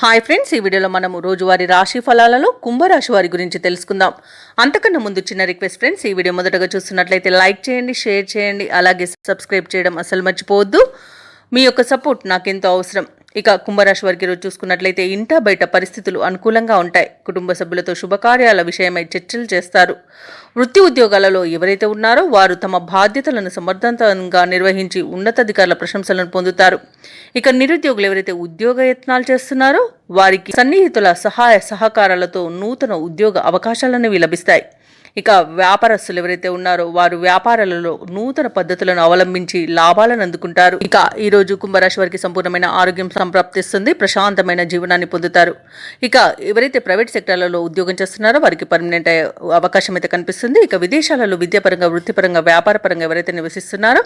Hi friends, ఈ వీడియోలో మనము రోజువారీ రాశి ఫలాలలో కుంభరాశి వారి గురించి తెలుసుకుందాం. అంతకన్నా ముందు చిన్న రిక్వెస్ట్ ఫ్రెండ్స్, ఈ వీడియో మొదటగా చూస్తున్నట్లయితే లైక్ చేయండి, షేర్ చేయండి, అలాగే సబ్స్క్రైబ్ చేయడం అసలు మర్చిపోవద్దు. మీ యొక్క సపోర్ట్ నాకెంతో అవసరం. ఇక కుంభరాశి వారికి రోజు చూసుకున్నట్లయితే ఇంట బయట పరిస్థితులు అనుకూలంగా ఉంటాయి. కుటుంబ సభ్యులతో శుభకార్యాల విషయమై చర్చలు చేస్తారు. వృత్తి ఉద్యోగాలలో ఎవరైతే ఉన్నారో వారు తమ బాధ్యతలను సమర్థవంతంగా నిర్వహించి ఉన్నతాధికారుల ప్రశంసలను పొందుతారు. ఇక నిరుద్యోగులు ఎవరైతే ఉద్యోగ యత్నాలు చేస్తున్నారో వారికి సన్నిహితుల సహాయ సహకారాలతో నూతన ఉద్యోగ అవకాశాలనేవి లభిస్తాయి. ఇక వ్యాపారస్తులు ఎవరైతే ఉన్నారో వారు వ్యాపారాలలో నూతన పద్ధతులను అవలంబించి లాభాలను అందుకుంటారు. ఇక ఈ రోజు కుంభరాశి వారికి సంపూర్ణమైన ఆరోగ్యం సంప్రాప్తిస్తుంది, ప్రశాంతమైన జీవనాన్ని పొందుతారు. ఇక ఎవరైతే ప్రైవేట్ సెక్టార్లలో ఉద్యోగం చేస్తున్నారో వారికి పర్మనెంట్ అవకాశం అయితే కనిపిస్తుంది. ఇక విదేశాలలో విద్యాపరంగా, వృత్తిపరంగా, వ్యాపారపరంగా ఎవరైతే నివసిస్తున్నారో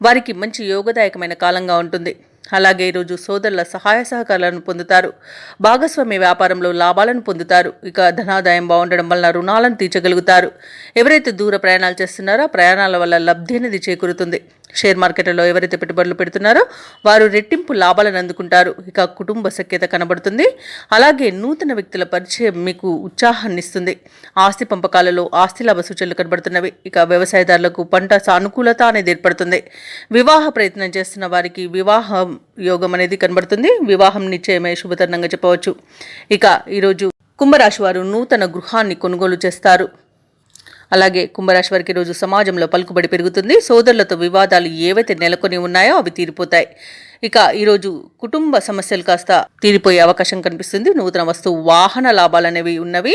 వారికి మంచి యోగదాయకమైన కాలంగా ఉంటుంది. అలాగే ఈరోజు సోదరుల సహాయ సహకారాలను పొందుతారు. భాగస్వామ్య వ్యాపారంలో లాభాలను పొందుతారు. ఇక ధనాదాయం బాగుండడం వల్ల రుణాలను తీర్చగలుగుతారు. ఎవరైతే దూర ప్రయాణాలు చేస్తున్నారో ప్రయాణాల వల్ల లబ్ధి అనేది చేకూరుతుంది. షేర్ మార్కెట్లలో ఎవరైతే పెట్టుబడులు పెడుతున్నారో వారు రెట్టింపు లాభాలను అందుకుంటారు. ఇక కుటుంబ సఖ్యత కనబడుతుంది. అలాగే నూతన వ్యక్తుల పరిచయం మీకు ఉత్సాహాన్ని ఇస్తుంది. ఆస్తి పంపకాలలో ఆస్తి లాభ సూచనలు కనబడుతున్నవి. ఇక వ్యవసాయదారులకు పంట సానుకూలత అనేది ఏర్పడుతుంది. వివాహ ప్రయత్నం చేస్తున్న వారికి వివాహం యోగం అనేది కనబడుతుంది. వివాహం నిశ్చయమే శుభతరుణంగా చెప్పవచ్చు. ఇక ఈరోజు కుంభరాశి వారు నూతన గృహాన్ని కొనుగోలు చేస్తారు. అలాగే కుంభరాశి వారికి రోజు సమాజంలో పలుకుబడి పెరుగుతుంది. సోదరులతో వివాదాలు ఏవైతే నెలకొని ఉన్నాయో అవి తీరిపోతాయి. ఇక ఈరోజు కుటుంబ సమస్యలు కాస్త తీరిపోయే అవకాశం కనిపిస్తుంది. నూతన వస్తువు వాహన లాభాలు అనేవి ఉన్నవి.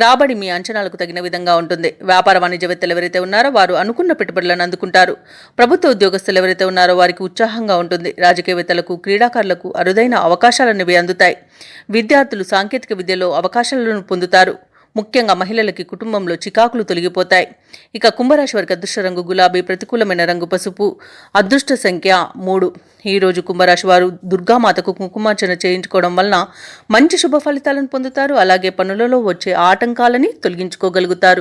రాబడి మీ అంచనాలకు తగిన విధంగా ఉంటుంది. వ్యాపార వాణిజ్యవేత్తలు ఎవరైతే ఉన్నారో వారు అనుకున్న పెట్టుబడులను అందుకుంటారు. ప్రభుత్వ ఉద్యోగస్తులు ఎవరైతే ఉన్నారో వారికి ఉత్సాహంగా ఉంటుంది. రాజకీయవేత్తలకు, క్రీడాకారులకు అరుదైన అవకాశాలు అనేవి అందుతాయి. విద్యార్థులు సాంకేతిక విద్యలో అవకాశాలను పొందుతారు. ముఖ్యంగా మహిళలకి కుటుంబంలో చికాకులు తొలగిపోతాయి. ఇక కుంభరాశి వారికి అదృష్ట రంగు గులాబీ, ప్రతికూలమైన రంగు పసుపు, అదృష్ట సంఖ్య 3. ఈరోజు కుంభరాశి వారు దుర్గామాతకు కుంకుమార్చన చేయించుకోవడం వలన మంచి శుభ ఫలితాలను పొందుతారు. అలాగే పనులలో వచ్చే ఆటంకాలని తొలగించుకోగలుగుతారు.